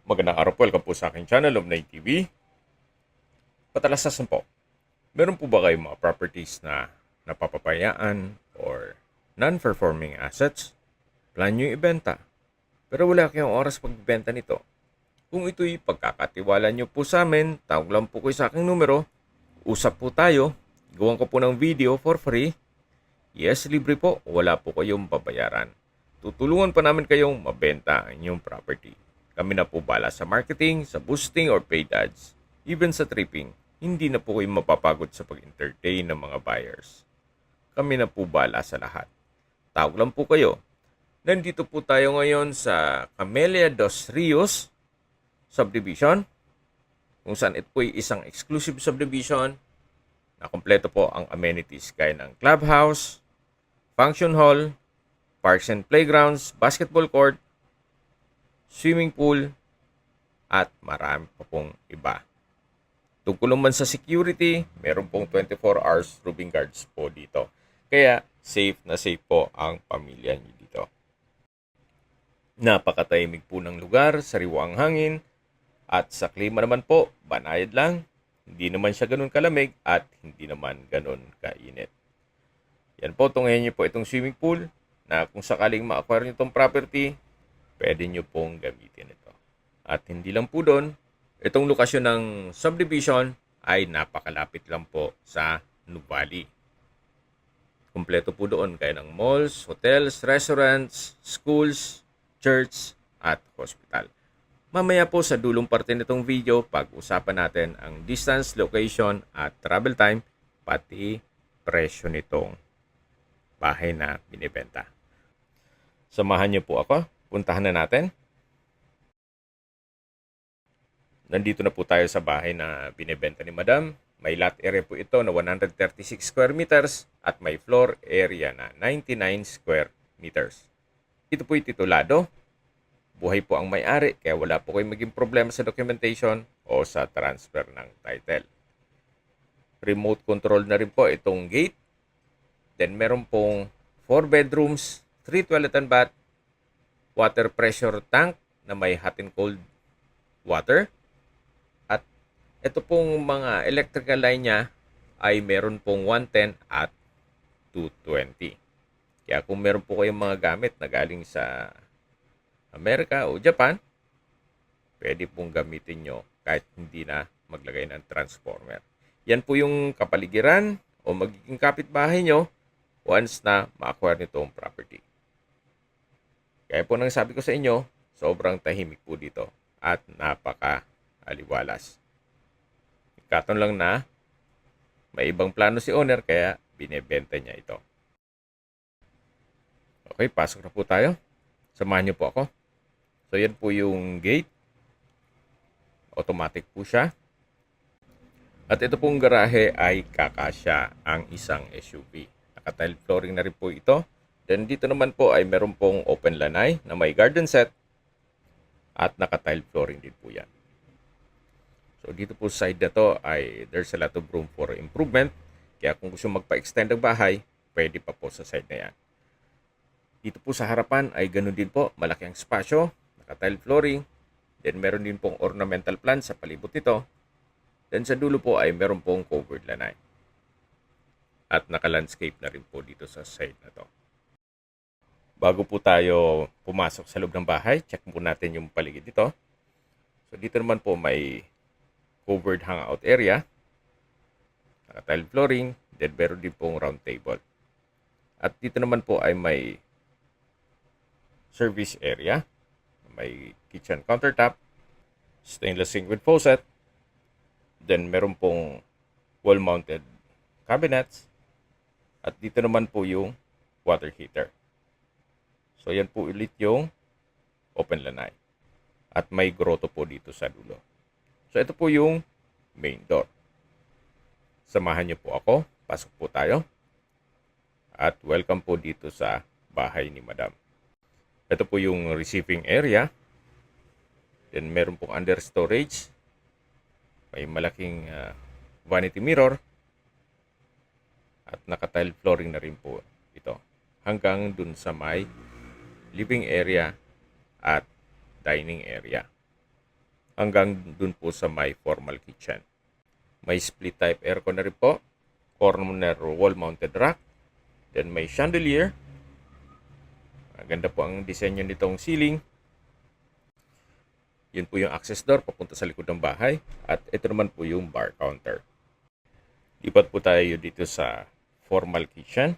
Magandang araw po, welcome po sa aking channel, Omnay TV. Patalasasan po, meron po ba kayong mga properties na napapapayaan or non-performing assets? Plan nyo ibenta, pero wala kayong oras pagbibenta nito. Kung ito'y pagkakatiwala nyo po sa amin, tawag lang po kayo sa aking numero, usap po tayo, gawan ko po ng video for free. Yes, libre po, wala po kayong babayaran. Tutulungan pa namin kayong mabenta ang inyong property. Kami na po bala sa marketing, sa boosting or paid ads. Even sa tripping, hindi na po kayo mapapagod sa pag-entertain ng mga buyers. Kami na po bala sa lahat. Tawag lang po kayo. Nandito po tayo ngayon sa Camellia dos Rios subdivision, kung saan ito po ay isang exclusive subdivision na kompleto po ang amenities gaya ng clubhouse, function hall, parks and playgrounds, basketball court, swimming pool, at marami pa pong iba. Tungkol naman sa security, meron pong 24 hours roving guards po dito. Kaya safe na safe po ang pamilya niyo dito. Napakatahimik po ng lugar, sariwa ang hangin, at sa klima naman po, banayad lang. Hindi naman siya ganun kalamig at hindi naman ganun kainit. Yan po, tungayin niyo po itong swimming pool na kung sakaling ma-acquire niyo itong property, pwede nyo pong gamitin ito. At hindi lang po doon, itong lokasyon ng subdivision ay napakalapit lang po sa Nuvali. Kompleto po doon kaya ng malls, hotels, restaurants, schools, church, at hospital. Mamaya po sa dulong parte nitong video, pag-usapan natin ang distance, location, at travel time, pati presyo nitong bahay na binibenta. Samahan niyo po ako. Puntahan na natin. Nandito na po tayo sa bahay na binebenta ni Madam. May lot area po ito na 136 square meters at may floor area na 99 square meters. Ito po ay titulado. Buhay po ang may-ari kaya wala po kayong maging problema sa documentation o sa transfer ng title. Remote control na rin po itong gate. Then meron pong 4 bedrooms, 3 toilet and bath, water pressure tank na may hot and cold water. At ito pong mga electrical line niya ay meron pong 110 at 220. Kaya kung meron po kayong mga gamit na galing sa Amerika o Japan, pwede pong gamitin nyo kahit hindi na maglagay ng transformer. Yan po yung kapaligiran o magiging kapitbahay nyo once na ma-acquire nyo itong property. Kaya po nang sabi ko sa inyo, sobrang tahimik po dito at napaka-aliwalas. Ikaton lang na may ibang plano si owner kaya binebenta niya ito. Okay, pasok na po tayo. Samahan niyo po ako. So yan po yung gate. Automatic po siya. At ito pong garahe ay kakasya ang isang SUV. Naka-tile flooring na rin po ito. Then dito naman po ay meron pong open lanai na may garden set at naka-tile flooring din po yan. So dito po side na to ay there's a lot of room for improvement. Kaya kung gusto magpa-extend ng bahay, pwede pa po sa side na yan. Dito po sa harapan ay ganun din po, malaki ang spasyo, naka-tile flooring. Then meron din pong ornamental plant sa palibot nito. Then sa dulo po ay meron pong covered lanai. At naka-landscape na rin po dito sa side na to. Bago po tayo pumasok sa loob ng bahay, check po natin yung paligid dito. So dito naman po may covered hangout area, naka-tile flooring, then meron din pong round table. At dito naman po ay may service area, may kitchen countertop, stainless sink with faucet, then meron pong wall-mounted cabinets, at dito naman po yung water heater. So yan po ulit yung open lanai. At may grotto po dito sa dulo. So ito po yung main door. Samahan niyo po ako. Pasok po tayo. At welcome po dito sa bahay ni Madam. Ito po yung receiving area. Then meron pong under storage. May malaking vanity mirror. At naka-tile flooring na rin po ito. Hanggang dun sa may living area at dining area. hanggang dun po sa may formal kitchen. May split type aircon na rin po, corner wall mounted rack, then may chandelier. Ganda po ang disenyo nitong ceiling. Yun po yung access door papunta sa likod ng bahay. At ito naman po yung bar counter. Lipat po tayo dito sa formal kitchen.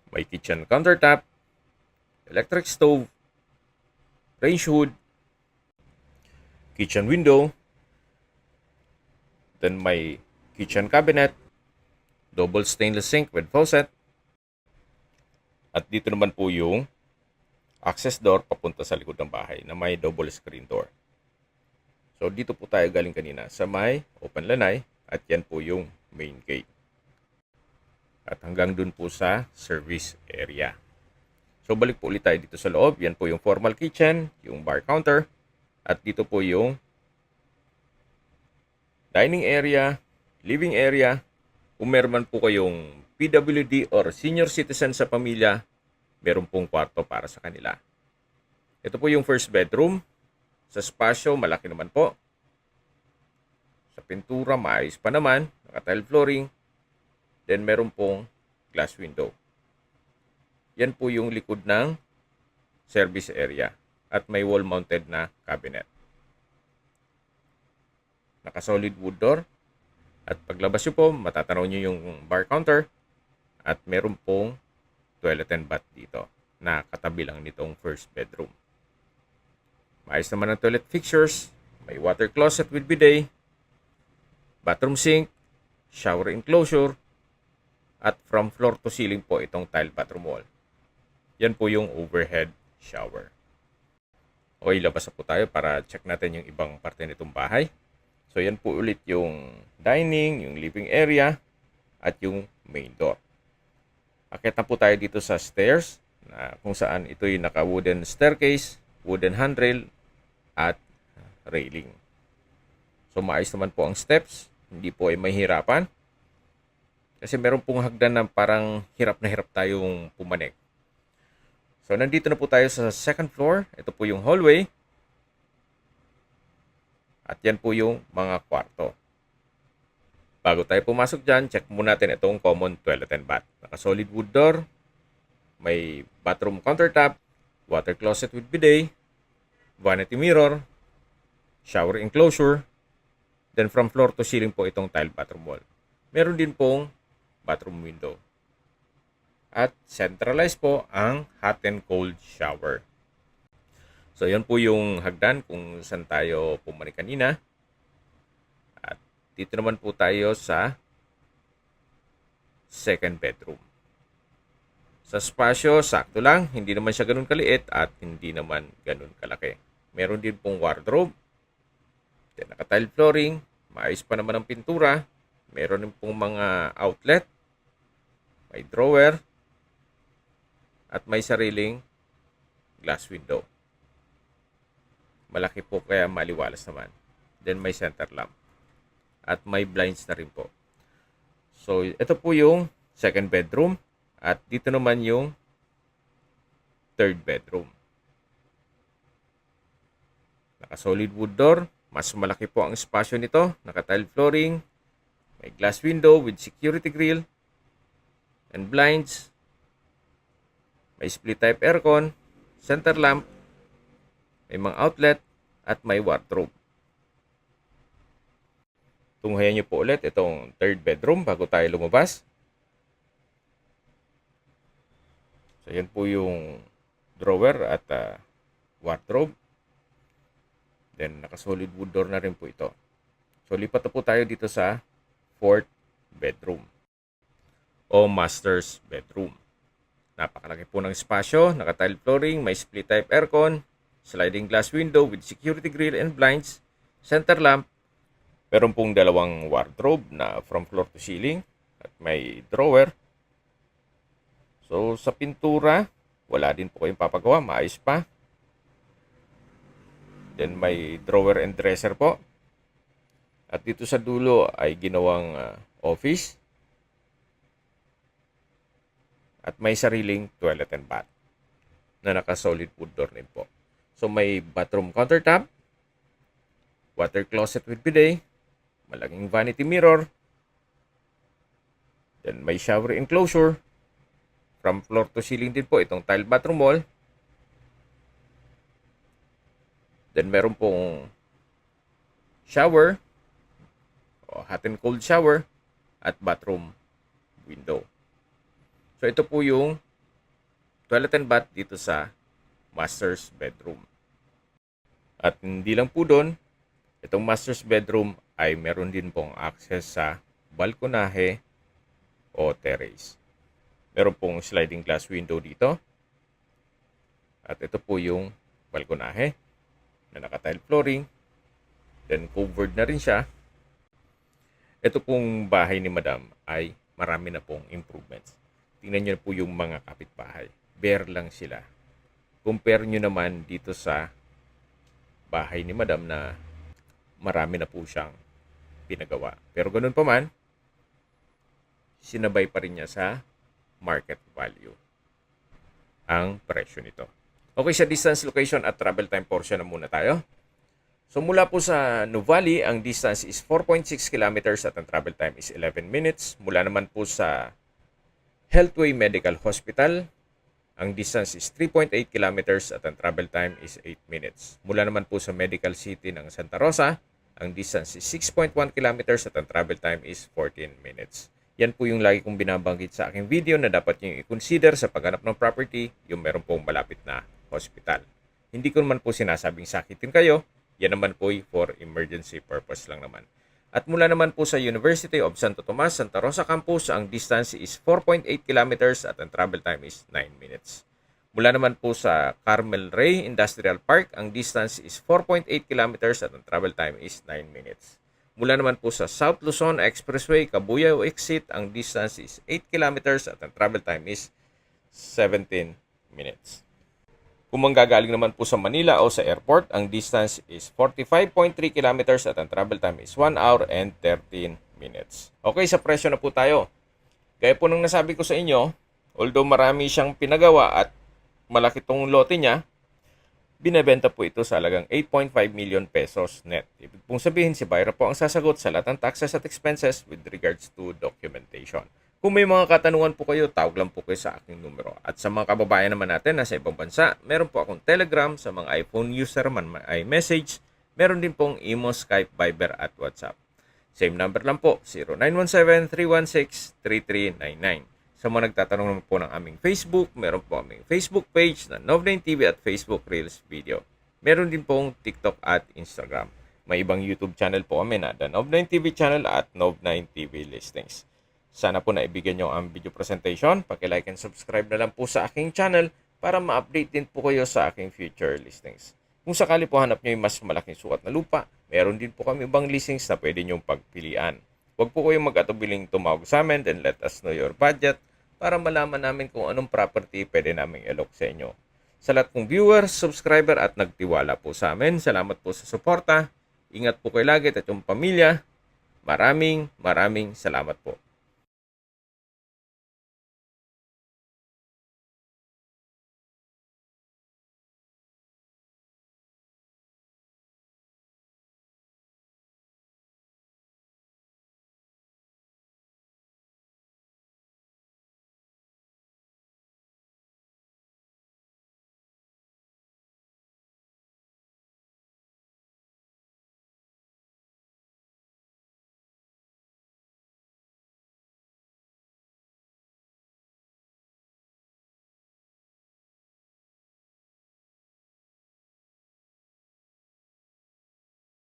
May kitchen countertop, electric stove, range hood, kitchen window, then may kitchen cabinet, double stainless sink with faucet, at dito naman po yung access door papunta sa likod ng bahay na may double screen door. So dito po tayo galing kanina sa may open lanay at yan po yung main gate. At hanggang dun po sa service area. So balik po ulit tayo dito sa loob. Yan po yung formal kitchen, yung bar counter, at dito po yung dining area, living area. Kung meron man po kayong PWD or senior citizen sa pamilya, meron pong kwarto para sa kanila. Ito po yung first bedroom. Sa spasyo, malaki naman po. Sa pintura, maayos pa naman. Naka-tile flooring. Then meron pong glass window. Yan po yung likod ng service area. At may wall-mounted na cabinet. Naka-solid wood door. At paglabas nyo po, matatanaw nyo yung bar counter. At meron pong toilet and bath dito na katabi lang nitong first bedroom. Maayos naman ang toilet fixtures. May water closet with bidet, bathroom sink, shower enclosure, at from floor to ceiling po itong tile bathroom wall. Yan po yung overhead shower. Okay, labas na po tayo para check natin yung ibang parte nitong bahay. So yan po ulit yung dining, yung living area, at yung main door. Akit na po tayo dito sa stairs na kung saan ito yung naka-wooden staircase, wooden handrail, at railing. So maayos naman po ang steps. Hindi po ay mahirapan. Kasi meron pong hagdan na parang hirap na hirap tayong pumanik. So nandito na po tayo sa second floor. Ito po yung hallway. At yan po yung mga kwarto. Bago tayo pumasok dyan, check muna natin itong common toilet and bath. Naka-solid wood door, may bathroom countertop, water closet with bidet, vanity mirror, shower enclosure, then from floor to ceiling po itong tile bathroom wall. Meron din pong bathroom window. At centralized po ang hot and cold shower. So yan po yung hagdan kung saan tayo pumanik kanina. Dito naman po tayo sa second bedroom. Sa spasyo, sakto lang. Hindi naman siya ganun kaliit at hindi naman ganun kalaki. Meron din pong wardrobe. Then naka-tile flooring. Maayos pa naman ang pintura. Meron din pong mga outlet. May drawer. At may sariling glass window. Malaki po kaya maliwalas naman. Then may center lamp. At may blinds na rin po. So, ito po yung second bedroom. At dito naman yung third bedroom. Naka-solid wood door. Mas malaki po ang espasyo nito. Naka-tile flooring. May glass window with security grill. And blinds. May split type aircon. Center lamp. May mga outlet. At may wardrobe. Tunghayan nyo po ulit itong third bedroom bago tayo lumabas. So, yan po yung drawer at wardrobe. Then, naka-solid wood door na rin po ito. So, lipat na po tayo dito sa fourth bedroom o master's bedroom. Napakalaki po ng espasyo, naka-tile flooring, may split type aircon, sliding glass window with security grill and blinds, center lamp. Meron pong dalawang wardrobe na from floor to ceiling at may drawer. So, sa pintura, wala din po kayong papagawa. Maayos pa. Then, may drawer and dresser po. At dito sa dulo ay ginawang office. At may sariling toilet and bath na naka-solid wood door din po. So, may bathroom countertop, water closet with bidet, malaking vanity mirror, then may shower enclosure, from floor to ceiling din po itong tile bathroom wall. Then meron pong shower, o hot and cold shower, at bathroom window. So ito po yung toilet and bath dito sa master's bedroom. At hindi lang po doon, itong master's bedroom ay meron din pong access sa balkonahe o terrace. Meron pong sliding glass window dito. At ito po yung balkonahe na naka-tile flooring. Then covered na rin siya. Ito pong bahay ni Madam ay marami na pong improvements. Tingnan nyo po yung mga kapitbahay. Bare lang sila. Compare nyo naman dito sa bahay ni Madam na marami na po siyang pinagawa. Pero ganun pa man, sinabay pa rin niya sa market value ang presyo nito. Okay, sa distance, location at travel time portion na muna tayo. So mula po sa Nuvali, ang distance is 4.6 kilometers at ang travel time is 11 minutes. Mula naman po sa Healthway Medical Hospital, ang distance is 3.8 kilometers at ang travel time is 8 minutes. Mula naman po sa Medical City ng Santa Rosa, ang distance is 6.1 kilometers at ang travel time is 14 minutes. Yan po yung lagi kong binabanggit sa aking video na dapat nyo i-consider sa paghanap ng property, yung meron pong malapit na hospital. Hindi ko naman po sinasabing sakitin kayo, yan naman po for emergency purpose lang naman. At mula naman po sa University of Santo Tomas, Santa Rosa Campus, ang distance is 4.8 kilometers at ang travel time is 9 minutes. Mula naman po sa Carmel Ray Industrial Park, ang distance is 4.8 kilometers at ang travel time is 9 minutes. Mula naman po sa South Luzon Expressway, Cabuyao Exit, ang distance is 8 kilometers at ang travel time is 17 minutes. Kung manggagaling naman po sa Manila o sa airport, ang distance is 45.3 kilometers at ang travel time is 1 hour and 13 minutes. Okay, sa presyo na po tayo. Gaya po nung nasabi ko sa inyo, although marami siyang pinagawa at malaki tong lote niya, binebenta po ito sa halagang 8.5 million pesos net. Ibig pong sabihin, si buyer po ang sasagot sa lahat ng taxes at expenses with regards to documentation. Kung may mga katanungan po kayo, tawag lang po kayo sa aking numero. At sa mga kababayan naman natin na sa ibang bansa, meron po akong Telegram. Sa mga iPhone user man ay message. Meron din pong Imo, Skype, Viber at WhatsApp. Same number lang po, 0917-316-3399. Sa mga nagtatanong naman po ng aming Facebook, meron po aming Facebook page na Nov9 TV at Facebook Reels Video. Meron din pong TikTok at Instagram. May ibang YouTube channel po kami na The Nov9 TV channel at Nov9 TV Listings. Sana po naibigyan nyo ang video presentation. Paki-like and subscribe na lang po sa aking channel para ma-update din po kayo sa aking future listings. Kung sakali po hanap nyo yung mas malaking sukat na lupa, meron din po kami ibang listings na pwede nyong pagpilian. Huwag po kayong mag-atubiling tumawag sa amin, then let us know your budget para malaman namin kung anong property pwede naming i-lock sa inyo. Sa lahat kong viewers, subscriber at nagtiwala po sa amin, salamat po sa suporta. Ingat po kayo lagi at yung pamilya. Maraming salamat po.